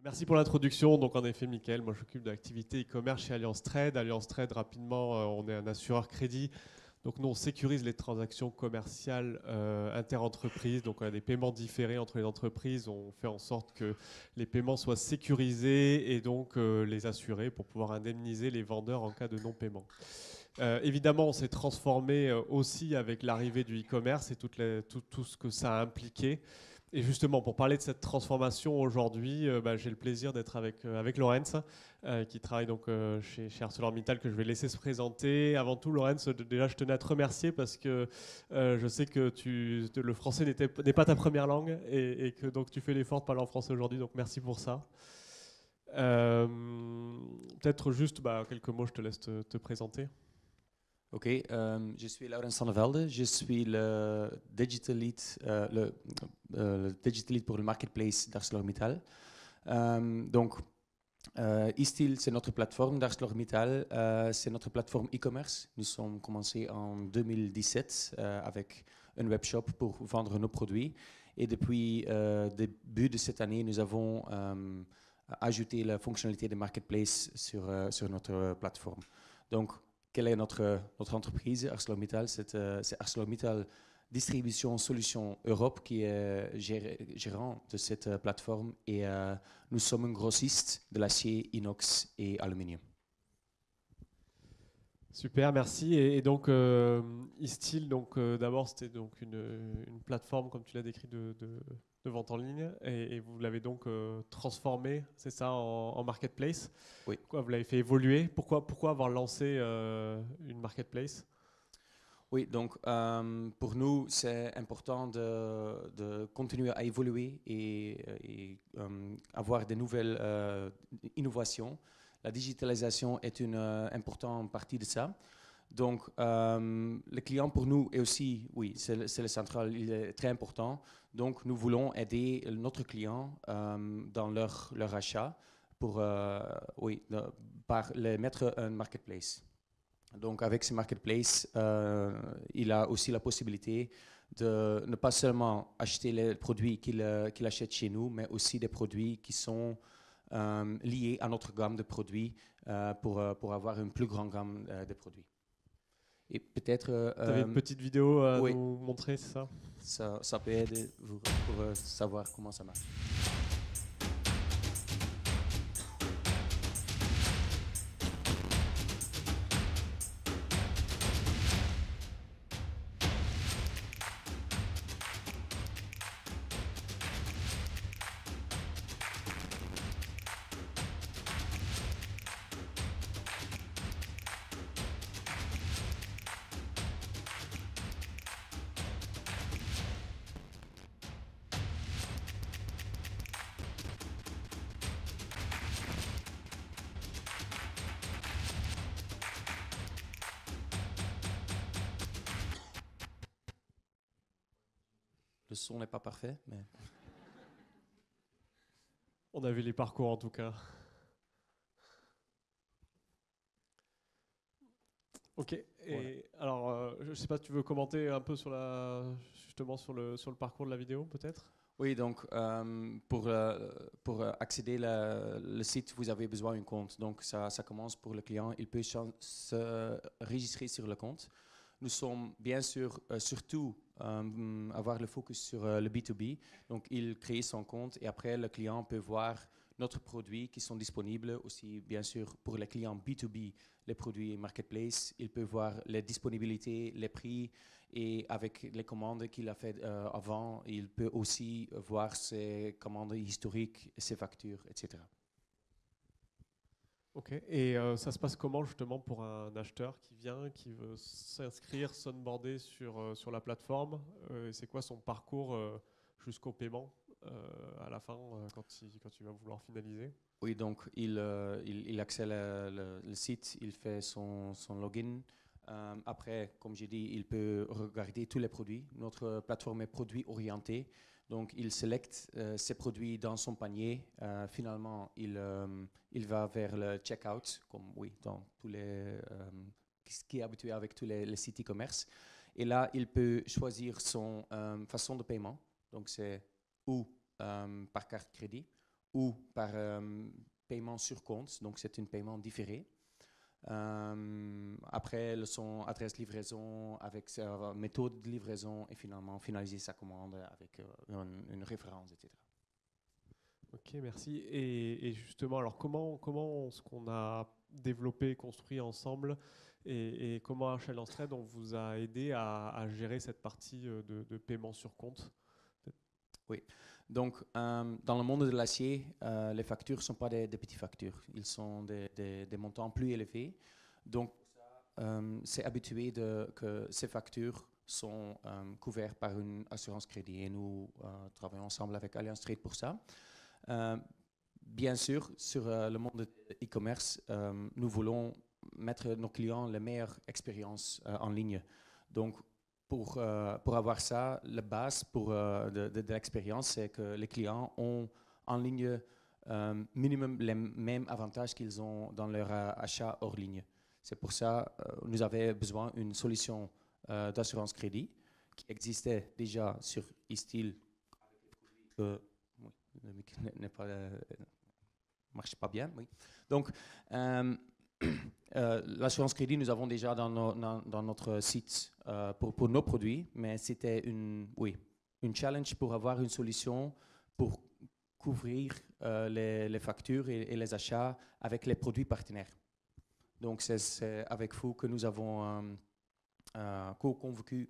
Merci pour l'introduction. Donc en effet, Mickaël, moi je m'occupe de l'activité e-commerce chez Alliance Trade. Alliance Trade, rapidement, on est un assureur crédit. Donc nous, on sécurise les transactions commerciales interentreprises. Donc on a des paiements différés entre les entreprises. On fait en sorte que les paiements soient sécurisés et donc les assurer pour pouvoir indemniser les vendeurs en cas de non-paiement. Évidemment, on s'est transformé aussi avec l'arrivée du e-commerce et tout ce que ça a impliqué. Et justement, pour parler de cette transformation aujourd'hui, j'ai le plaisir d'être avec Laurence, qui travaille donc chez ArcelorMittal, que je vais laisser se présenter. Avant tout, Laurence, déjà, je tenais à te remercier parce que je sais que le français n'est pas ta première langue et que donc tu fais l'effort de parler en français aujourd'hui. Donc merci pour ça. Euh, Peut-être juste quelques mots, je te laisse te présenter. Ok, je suis Laurens van der Velde, je suis le digital lead, le digital lead pour le marketplace d'ArcelorMittal. Donc, eSteel, c'est notre plateforme d'ArcelorMittal, c'est notre plateforme e-commerce. Nous sommes commencés en 2017 avec un webshop pour vendre nos produits. Et depuis début de cette année, nous avons ajouté la fonctionnalité de marketplace sur notre plateforme. Donc, quelle est notre entreprise, ArcelorMittal? C'est ArcelorMittal Distribution Solutions Europe qui est gérant de cette plateforme et nous sommes un grossiste de l'acier, inox et aluminium. Super, merci. Et donc, eSteel, d'abord, c'était donc une plateforme, comme tu l'as décrit, de vente en ligne. Et vous l'avez donc transformée, c'est ça, en marketplace. Oui. Vous l'avez fait évoluer. Pourquoi avoir lancé une marketplace? Oui, donc pour nous, c'est important de continuer à évoluer et avoir de nouvelles innovations. La digitalisation est une importante partie de ça. Donc, le client pour nous est aussi, oui, c'est le central, il est très important. Donc, nous voulons aider notre client dans leur achat pour, par les mettre un marketplace. Donc, avec ce marketplace, il a aussi la possibilité de ne pas seulement acheter les produits qu'il achète chez nous, mais aussi des produits qui sont liés à notre gamme de produits pour avoir une plus grande gamme de produits. Et peut-être... Tu avais une petite vidéo à oui, nous montrer, c'est ça? ça peut aider vous pour savoir comment ça marche. Le son n'est pas parfait, mais... On a vu les parcours en tout cas. Ok. Et Voilà. alors, je ne sais pas, tu veux commenter un peu justement sur le parcours de la vidéo, peut-être? Oui, donc pour accéder le site, vous avez besoin d'un compte. Donc ça commence pour le client. Il peut se registrer sur le compte. Nous sommes bien sûr surtout avoir le focus sur le B2B. Donc il crée son compte et après le client peut voir notre produits qui sont disponibles aussi bien sûr pour les clients B2B, les produits marketplace. Il peut voir les disponibilités, les prix. Et avec les commandes qu'il a faites avant, il peut aussi voir ses commandes historiques, ses factures, etc. Ok. Et ça se passe comment justement pour un acheteur qui vient, qui veut s'inscrire, s'onboarder sur la plateforme? C'est quoi son parcours jusqu'au paiement à la fin quand il va vouloir finaliser? Oui, donc il accède le site, il fait son login. Après, comme j'ai dit, il peut regarder tous les produits. Notre plateforme est produit orientée. Donc, il sélecte ses produits dans son panier. Finalement, il va vers le checkout, comme oui, dans tous les, ce qui est habitué avec tous les sites e-commerce. Et là, il peut choisir son façon de paiement. Donc, c'est ou par carte crédit ou par paiement sur compte, donc c'est un paiement différé. Après, son adresse livraison avec sa méthode de livraison et finalement finaliser sa commande avec une référence, etc. Ok, merci. Et justement, alors comment ce qu'on a développé, construit ensemble et comment Alliance Trade on vous a aidé à gérer cette partie de paiement sur compte? Oui, donc dans le monde de l'acier, les factures ne sont pas des petites factures, ils sont des montants plus élevés. Donc, c'est habitué que ces factures sont couvertes par une assurance crédit et nous travaillons ensemble avec Alliance Trade pour ça. Bien sûr, sur le monde de e-commerce, nous voulons mettre nos clients la meilleure expérience en ligne. Donc, pour avoir ça, la base de l'expérience, c'est que les clients ont en ligne minimum les mêmes avantages qu'ils ont dans leur achat hors ligne. C'est pour ça que nous avions besoin d'une solution d'assurance crédit qui existait déjà sur eSteel. Oui, le micro marche pas bien. Oui. Donc, l'assurance crédit, nous avons déjà dans notre site pour nos produits, mais c'était une challenge pour avoir une solution pour couvrir les factures et les achats avec les produits partenaires. Donc, c'est avec vous que nous avons co-construit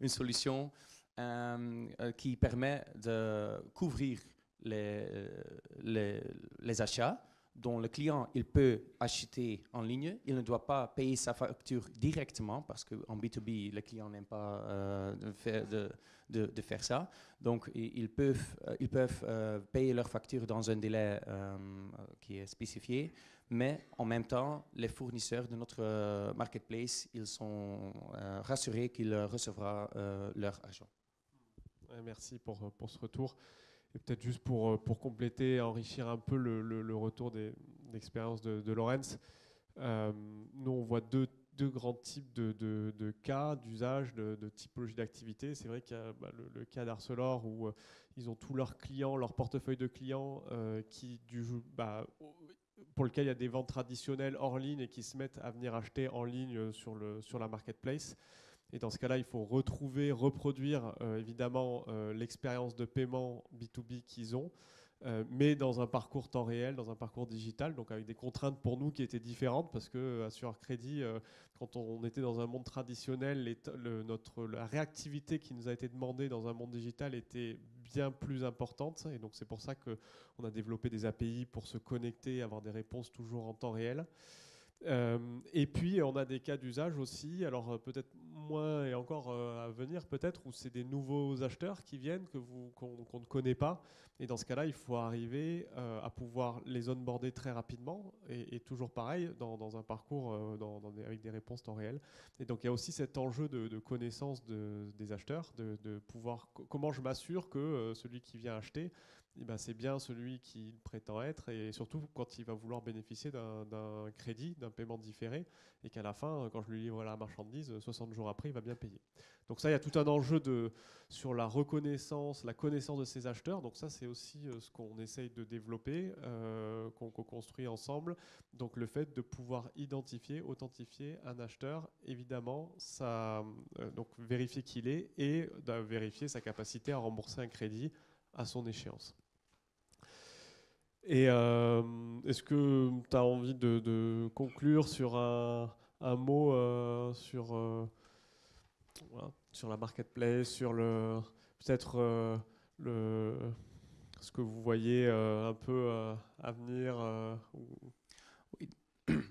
une solution qui permet de couvrir les achats dont le client il peut acheter en ligne. Il ne doit pas payer sa facture directement parce qu'en B2B, le client n'aime pas de faire ça. Donc, ils peuvent payer leur facture dans un délai qui est spécifié. Mais en même temps, les fournisseurs de notre marketplace, ils sont rassurés qu'ils recevront leur argent. Merci pour ce retour. Et peut-être juste pour compléter, enrichir un peu le retour d'expérience de Laurens, nous on voit deux grands types de cas, d'usage, de typologie d'activité. C'est vrai qu'il y a le cas d'Arcelor où ils ont tous leurs clients, leur portefeuille de clients pour lequel il y a des ventes traditionnelles hors ligne et qui se mettent à venir acheter en ligne sur la marketplace. Et dans ce cas-là, il faut reproduire évidemment l'expérience de paiement B2B qu'ils ont, mais dans un parcours temps réel, dans un parcours digital, donc avec des contraintes pour nous qui étaient différentes, parce que Assureur Crédit, quand on était dans un monde traditionnel, la réactivité qui nous a été demandée dans un monde digital était bien plus importante. Et donc c'est pour ça qu'on a développé des API pour se connecter et avoir des réponses toujours en temps réel. Et puis on a des cas d'usage aussi, alors peut-être moins et encore à venir peut-être, où c'est des nouveaux acheteurs qui viennent qu'on ne connaît pas, et dans ce cas-là il faut arriver à pouvoir les onboarder très rapidement et toujours pareil dans un parcours avec des réponses temps réel. Et donc il y a aussi cet enjeu de connaissance des acheteurs, de pouvoir comment je m'assure que celui qui vient acheter, eh ben, c'est bien celui qu'il prétend être, et surtout quand il va vouloir bénéficier d'un crédit, d'un paiement différé, et qu'à la fin, quand je lui livre la marchandise, 60 jours après, il va bien payer. Donc ça, il y a tout un enjeu sur la reconnaissance, la connaissance de ces acheteurs. Donc ça, c'est aussi ce qu'on essaye de développer, qu'on construit ensemble. Donc le fait de pouvoir identifier, authentifier un acheteur, évidemment, ça, donc vérifier qui il est et vérifier sa capacité à rembourser un crédit à son échéance. Et est-ce que tu as envie de conclure sur un mot voilà, sur la marketplace, sur peut-être ce que vous voyez un peu à venir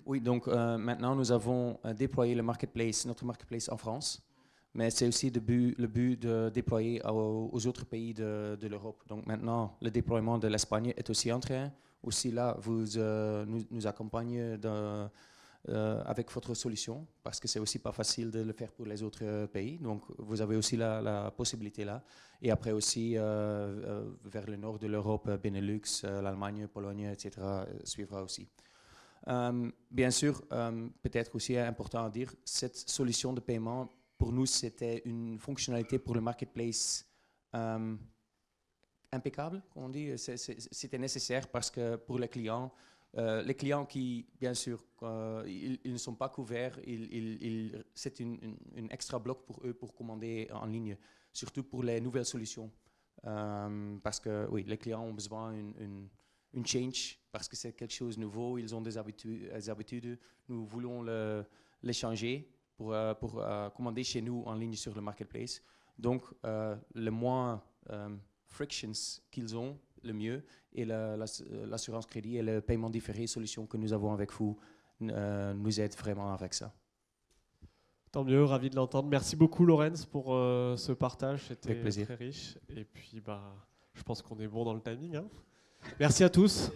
Oui, donc maintenant nous avons déployé notre marketplace en France. Mais c'est aussi le but de déployer aux autres pays de l'Europe. Donc maintenant, le déploiement de l'Espagne est aussi en train. Aussi là, vous nous accompagnez avec votre solution, parce que c'est aussi pas facile de le faire pour les autres pays. Donc vous avez aussi la possibilité là. Et après aussi, vers le nord de l'Europe, Benelux, l'Allemagne, Pologne, etc. suivra aussi. Bien sûr, peut-être aussi important à dire, cette solution de paiement, pour nous, c'était une fonctionnalité pour le marketplace impeccable, comme on dit. C'était nécessaire parce que pour les clients qui, bien sûr, ils ne sont pas couverts, c'est une extra bloc pour eux pour commander en ligne, surtout pour les nouvelles solutions. Parce que oui, les clients ont besoin d'une change, parce que c'est quelque chose de nouveau, ils ont des habitudes, nous voulons les changer pour commander chez nous en ligne sur le marketplace. Donc, le moins frictions qu'ils ont, le mieux, et l'assurance crédit et le paiement différé, solution que nous avons avec vous, nous aide vraiment avec ça. Tant mieux, ravi de l'entendre. Merci beaucoup Laurens pour ce partage, c'était très riche. Et puis je pense qu'on est bon dans le timing. Hein. Merci à tous.